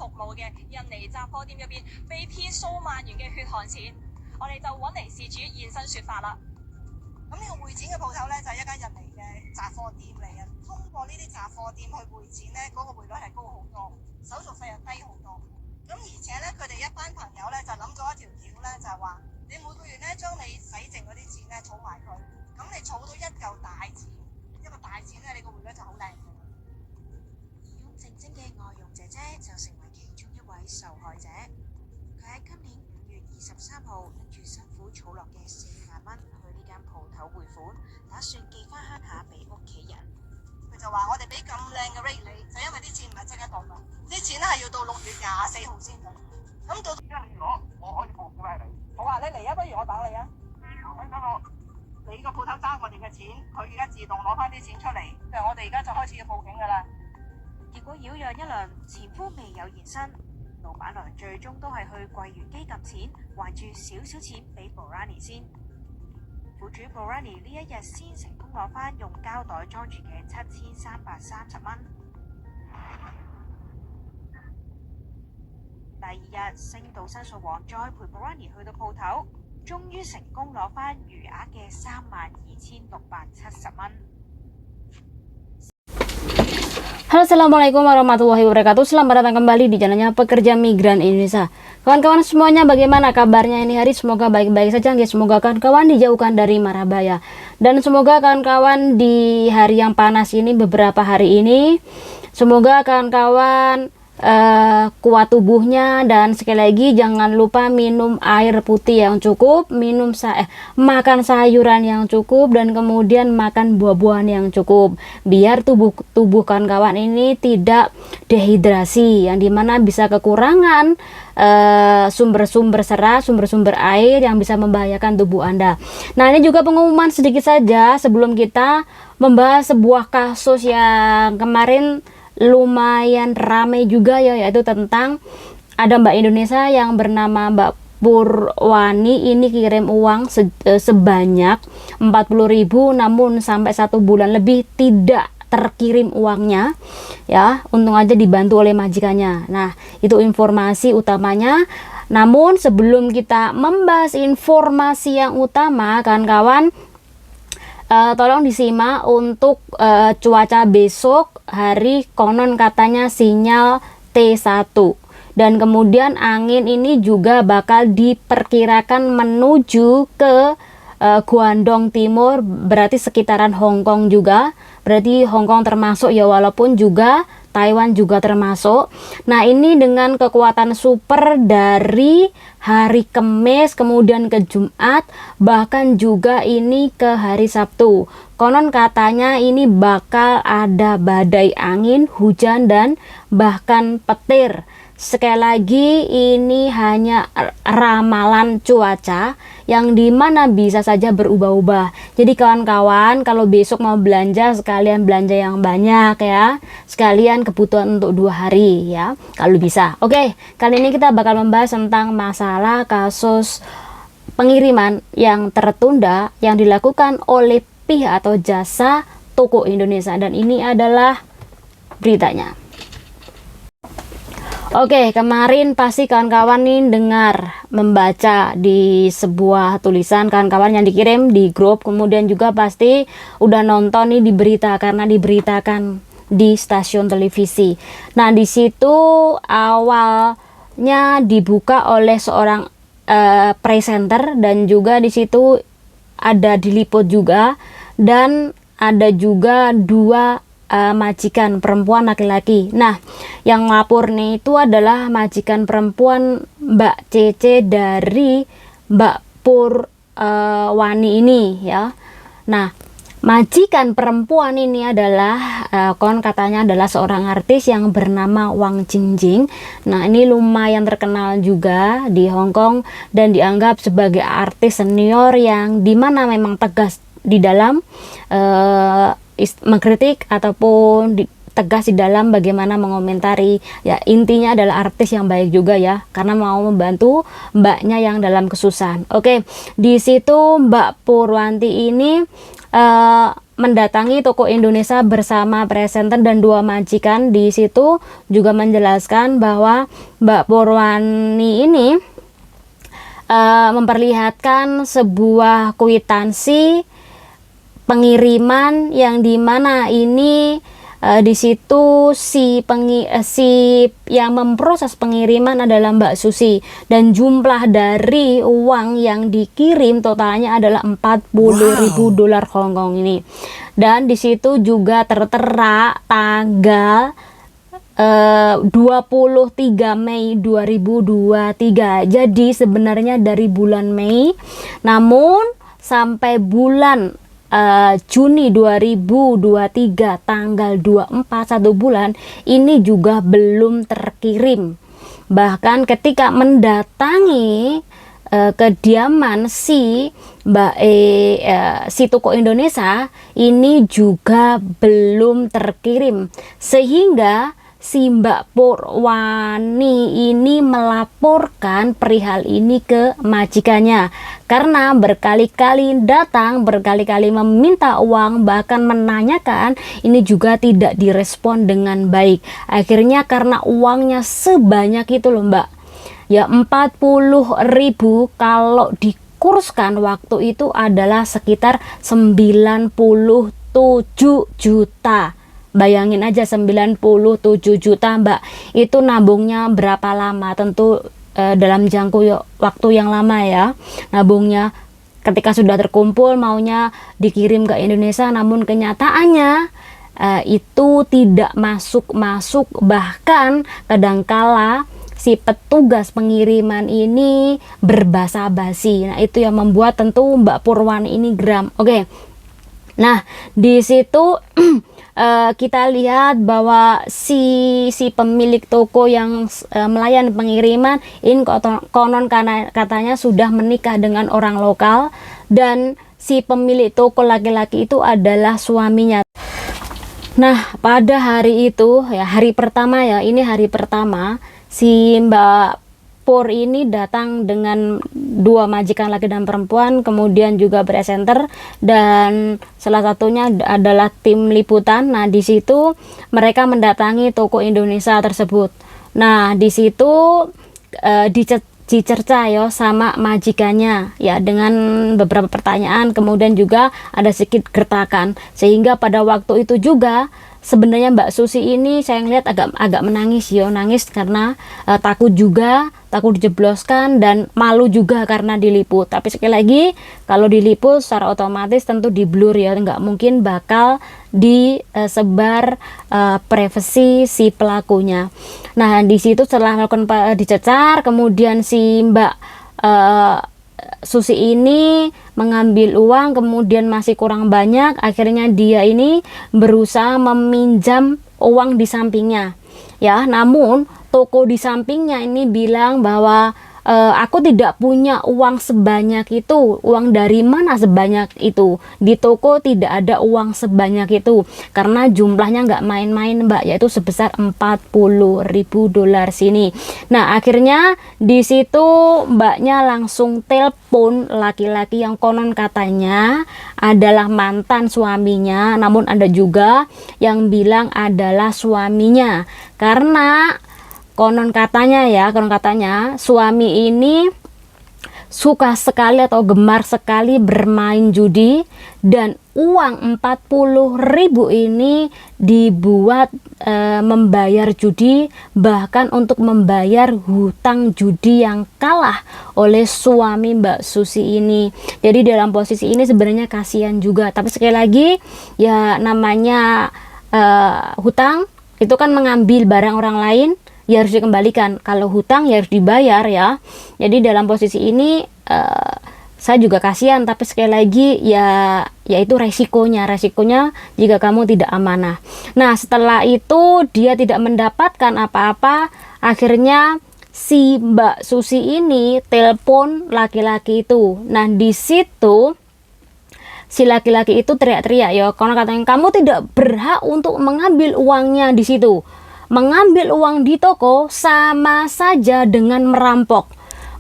服務嘅印尼雜貨店入邊被騙數萬元嘅血汗錢，我哋就揾嚟事主現身說法啦。咁呢個匯錢嘅鋪頭呢，就係一間印尼嘅雜貨店嚟嘅，通過呢啲雜貨店去匯錢呢，嗰個匯率係高好多，手續費又低好多。咁而且呢，佢哋一班朋友呢，就諗咗一條橋呢，就係話你每個月呢，將你使剩嗰啲錢呢，儲埋佢，咁你儲到一嚿大錢，一個大錢呢，你個匯率就好靚嘅。用正正嘅外傭姐姐就成為其中一位受害者。佢喺今年5月23號拎住辛苦儲落嘅4萬蚊去呢間鋪頭匯款，打算寄翻鄉下俾屋企人。佢就話我哋俾咁靚嘅 rate 你，就因為啲錢唔係即刻到㗎，啲錢咧係要到6月24號先到。咁到而家你攞，我可以報俾你。好啊，你嚟啊，不如我等你啊。等我，你個鋪頭爭我哋嘅錢，佢而家自動攞翻啲錢出嚟，我哋而家就開始要報警㗎啦。結果擾攘一輪，前夫未有現身，老闆娘最終都係去櫃員機撳錢，還住少少錢俾 Borani 先。苦主 Borani 呢一日先成功攞翻用膠袋裝住嘅7330蚊。第二日，星島申訴網再陪 Borani 去到鋪頭，終於成功攞翻餘額嘅32,670蚊。Halo, assalamualaikum warahmatullahi wabarakatuh. Selamat datang kembali di channelnya Pekerja Migran Indonesia. Kawan-kawan semuanya, bagaimana kabarnya ini hari? Semoga baik-baik saja, guys. Semoga kawan-kawan dijauhkan dari mara bahaya, dan semoga kawan-kawan di hari yang panas ini, beberapa hari ini, semoga kawan-kawan kuat tubuhnya, dan sekali lagi jangan lupa minum air putih yang cukup, makan sayuran yang cukup, dan kemudian makan buah-buahan yang cukup, biar tubuh kawan-kawan ini tidak dehidrasi, yang dimana bisa kekurangan sumber-sumber serat, sumber-sumber air yang bisa membahayakan tubuh Anda. Nah, ini juga pengumuman sedikit saja sebelum kita membahas sebuah kasus yang kemarin lumayan ramai juga ya, yaitu tentang ada Mbak Indonesia yang bernama Mbak Purwani ini kirim uang sebanyak 40.000, namun sampai 1 bulan lebih tidak terkirim uangnya ya. Untung aja dibantu oleh majikannya. Nah, itu informasi utamanya. Namun sebelum kita membahas informasi yang utama, kawan-kawan, tolong disimak untuk cuaca besok hari. Konon katanya sinyal T1, dan kemudian angin ini juga bakal diperkirakan menuju ke Guangdong Timur, berarti sekitaran Hong Kong juga, berarti Hong Kong termasuk ya, walaupun juga Taiwan juga termasuk. Nah, ini dengan kekuatan super dari hari Kamis kemudian ke Jumat, bahkan juga ini ke hari Sabtu. Konon katanya ini bakal ada badai angin, hujan, dan bahkan petir. Sekali lagi, ini hanya ramalan cuaca yang dimana bisa saja berubah-ubah. Jadi kawan-kawan, kalau besok mau belanja, sekalian belanja yang banyak ya, sekalian kebutuhan untuk 2 hari ya, kalau bisa. Oke, kali ini kita bakal membahas tentang masalah kasus pengiriman yang tertunda yang dilakukan oleh pihak atau jasa toko Indonesia, dan ini adalah beritanya. Oke, kemarin pasti kawan-kawan nih dengar, membaca di sebuah tulisan kawan-kawan yang dikirim di grup, kemudian juga pasti udah nonton nih di berita karena diberitakan di stasiun televisi. Nah, di situ awalnya dibuka oleh seorang presenter, dan juga di situ ada diliput juga, dan ada juga 2 majikan perempuan laki-laki. Nah, yang lapor nih itu adalah majikan perempuan Mbak Cece dari Mbak Purwani ini ya. Nah, majikan perempuan ini adalah katanya adalah seorang artis yang bernama Wang Jingjing. Nah, ini lumayan terkenal juga di Hong Kong dan dianggap sebagai artis senior yang dimana memang tegas di dalam mengkritik ataupun tegas di dalam bagaimana mengomentari ya. Intinya adalah artis yang baik juga ya, karena mau membantu mbaknya yang dalam kesusahan. Oke, di situ Mbak Purwanti ini mendatangi toko Indonesia bersama presenter dan 2 majikan. Di situ juga menjelaskan bahwa Mbak Purwani ini memperlihatkan sebuah kwitansi pengiriman yang dimana ini di situ si yang memproses pengiriman adalah Mbak Susi, dan jumlah dari uang yang dikirim totalnya adalah 40.000 dolar Hongkong ini. Dan di situ juga tertera tanggal 23 Mei 2023. Jadi sebenarnya dari bulan Mei, namun sampai bulan Juni 2023 tanggal 24, 1 bulan ini juga belum terkirim. Bahkan ketika mendatangi kediaman si Mbak si toko Indonesia ini juga belum terkirim, sehingga si Mbak Purwani ini melaporkan perihal ini ke majikannya, karena berkali-kali datang, berkali-kali meminta uang, bahkan menanyakan, ini juga tidak direspon dengan baik. Akhirnya karena uangnya sebanyak itu loh Mbak, ya 40.000, kalau dikurskan waktu itu adalah sekitar 97 juta. Bayangin aja 97 juta Mbak, itu nabungnya berapa lama? Tentu dalam jangka waktu yang lama ya nabungnya. Ketika sudah terkumpul maunya dikirim ke Indonesia, namun kenyataannya itu tidak masuk, bahkan kadangkala si petugas pengiriman ini berbasa-basi. Nah itu yang membuat tentu Mbak Purwani ini geram. Oke. Nah di situ kita lihat bahwa si pemilik toko yang melayani pengiriman ini konon katanya sudah menikah dengan orang lokal, dan si pemilik toko laki-laki itu adalah suaminya. Nah pada hari itu ya, hari pertama ya, ini hari pertama si Mbak Pur ini datang dengan 2 majikan laki dan perempuan, kemudian juga presenter, dan salah satunya adalah tim liputan. Nah di situ mereka mendatangi toko Indonesia tersebut. Nah di situ dicerca ya sama majikannya ya dengan beberapa pertanyaan, kemudian juga ada sedikit gertakan, sehingga pada waktu itu juga sebenarnya Mbak Susi ini saya ngeliat agak menangis ya, nangis karena takut dijebloskan dan malu juga karena diliput. Tapi sekali lagi kalau diliput secara otomatis tentu di blur ya, nggak mungkin bakal disebar privasi si pelakunya. Nah di situ setelah melakukan dicecar, kemudian si Mbak Susi ini mengambil uang, kemudian masih kurang banyak, akhirnya dia ini berusaha meminjam uang di sampingnya ya, namun toko di sampingnya ini bilang bahwa aku tidak punya uang sebanyak itu. Uang dari mana sebanyak itu? Di toko tidak ada uang sebanyak itu, karena jumlahnya nggak main-main Mbak, yaitu sebesar 40.000 dolar sini. Nah akhirnya di situ Mbaknya langsung telepon laki-laki yang konon katanya adalah mantan suaminya, namun ada juga yang bilang adalah suaminya, karena konon katanya suami ini suka sekali atau gemar sekali bermain judi, dan uang 40.000 ini dibuat membayar judi, bahkan untuk membayar hutang judi yang kalah oleh suami Mbak Susi ini. Jadi dalam posisi ini sebenarnya kasihan juga, tapi sekali lagi ya namanya hutang itu kan mengambil barang orang lain, ya harus dikembalikan. Kalau hutang ya harus dibayar ya. Jadi dalam posisi ini saya juga kasihan, tapi sekali lagi ya itu resikonya jika kamu tidak amanah. Nah setelah itu dia tidak mendapatkan apa-apa, akhirnya si Mbak Susi ini telepon laki-laki itu. Nah di situ si laki-laki itu teriak-teriak ya, karena katanya kamu tidak berhak untuk mengambil uangnya di situ. Mengambil uang di toko sama saja dengan merampok.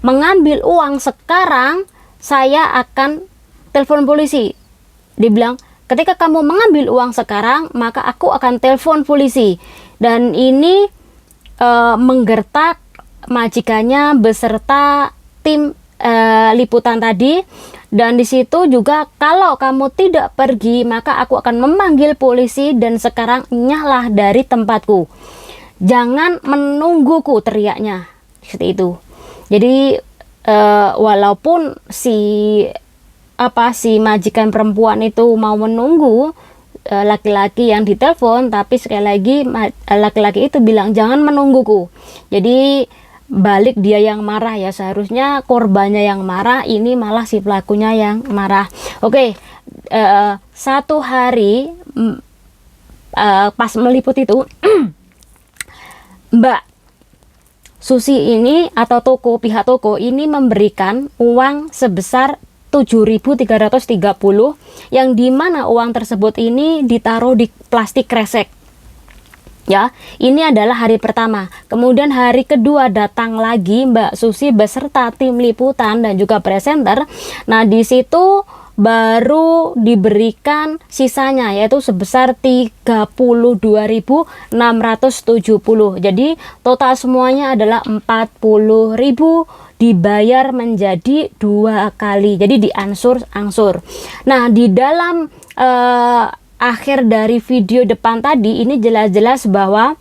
Mengambil uang sekarang saya akan telepon polisi. dibilang ketika kamu mengambil uang sekarang maka aku akan telepon polisi. Dan ini menggertak majikannya beserta tim liputan tadi. Dan di situ juga, kalau kamu tidak pergi maka aku akan memanggil polisi dan sekarang nyahlah dari tempatku, jangan menungguku, teriaknya seperti itu. Jadi walaupun si majikan perempuan itu mau menunggu laki-laki yang ditelepon, tapi sekali lagi laki-laki itu bilang jangan menungguku. Jadi balik dia yang marah ya, seharusnya korbannya yang marah, ini malah si pelakunya yang marah. Oke, satu hari pas meliput itu Mbak Susi ini atau pihak toko ini memberikan uang sebesar 7.330 yang dimana uang tersebut ini ditaruh di plastik kresek. Ya, ini adalah hari pertama. Kemudian hari kedua datang lagi Mbak Susi beserta tim liputan dan juga presenter. Nah, di situ baru diberikan sisanya, yaitu sebesar 32.670. Jadi total semuanya adalah 40.000, dibayar menjadi 2 kali. Jadi diangsur-angsur. Nah, di dalam akhir dari video depan tadi ini jelas-jelas bahwa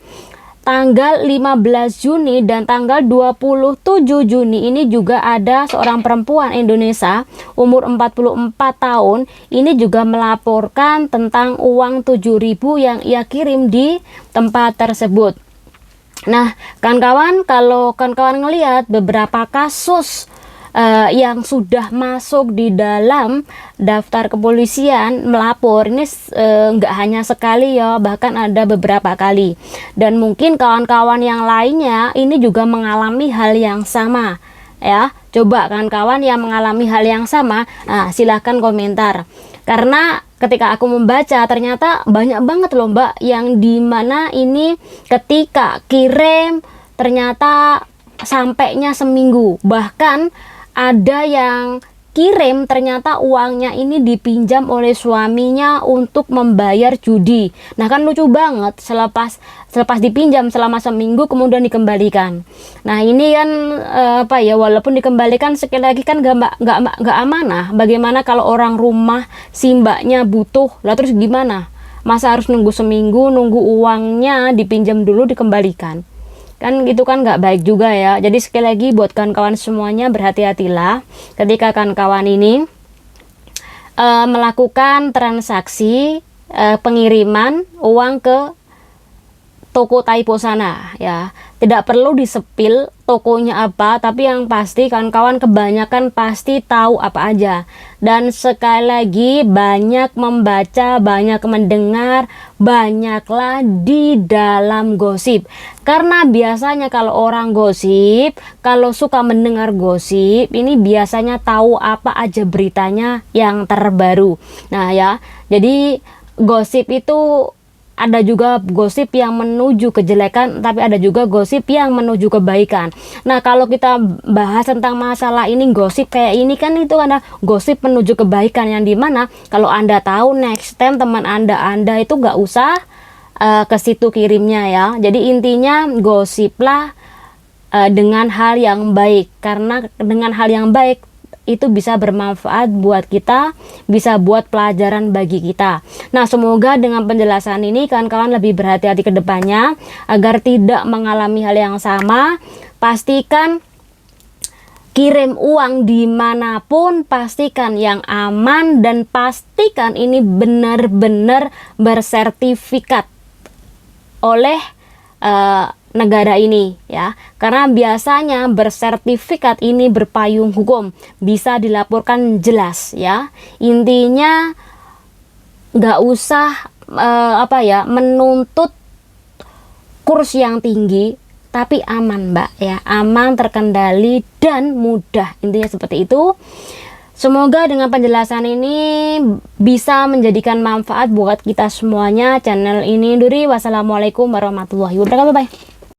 tanggal 15 Juni dan tanggal 27 Juni ini juga ada seorang perempuan Indonesia umur 44 tahun ini juga melaporkan tentang uang 7.000 yang ia kirim di tempat tersebut. Nah, kawan-kawan, kalau kawan-kawan ngelihat beberapa kasus yang sudah masuk di dalam daftar kepolisian melapor ini nggak hanya sekali ya, bahkan ada beberapa kali. Dan mungkin kawan-kawan yang lainnya ini juga mengalami hal yang sama ya. Coba kawan-kawan yang mengalami hal yang sama, silahkan komentar. Karena ketika aku membaca ternyata banyak banget loh Mbak yang dimana ini ketika kirim ternyata sampainya seminggu, bahkan ada yang kirim ternyata uangnya ini dipinjam oleh suaminya untuk membayar judi. Nah, kan lucu banget, selepas dipinjam selama seminggu kemudian dikembalikan. Nah, ini kan walaupun dikembalikan sekali lagi kan nggak amanah. Bagaimana kalau orang rumah si mbaknya butuh, lah terus gimana? Masa harus nunggu seminggu, nunggu uangnya dipinjam dulu dikembalikan? Kan gitu kan nggak baik juga ya. Jadi sekali lagi buat kawan-kawan semuanya, berhati-hatilah ketika kawan-kawan ini melakukan transaksi pengiriman uang ke toko Taipo sana ya. Tidak perlu disepil tokonya apa, tapi yang pasti kawan-kawan kebanyakan pasti tahu apa aja. Dan sekali lagi banyak membaca, banyak mendengar, banyaklah di dalam gosip. Karena biasanya kalau orang gosip, kalau suka mendengar gosip, ini biasanya tahu apa aja beritanya yang terbaru. Nah ya, jadi gosip itu ada juga gosip yang menuju kejelekan, tapi ada juga gosip yang menuju kebaikan. Nah, kalau kita bahas tentang masalah ini gosip kayak ini kan itu ada gosip menuju kebaikan, yang dimana kalau Anda tahu next time teman Anda itu gak usah ke situ kirimnya ya. Jadi intinya gosiplah dengan hal yang baik, karena dengan hal yang baik itu bisa bermanfaat buat kita, bisa buat pelajaran bagi kita. Nah, semoga dengan penjelasan ini kawan-kawan lebih berhati-hati ke depannya agar tidak mengalami hal yang sama. Pastikan kirim uang dimanapun, pastikan yang aman dan pastikan ini benar-benar bersertifikat oleh negara ini ya, karena biasanya bersertifikat ini berpayung hukum, bisa dilaporkan jelas ya. Intinya nggak usah menuntut kurs yang tinggi, tapi aman Mbak ya, aman, terkendali dan mudah, intinya seperti itu. Semoga dengan penjelasan ini bisa menjadikan manfaat buat kita semuanya. Channel ini Duri. Wassalamualaikum warahmatullahi wabarakatuh. Bye.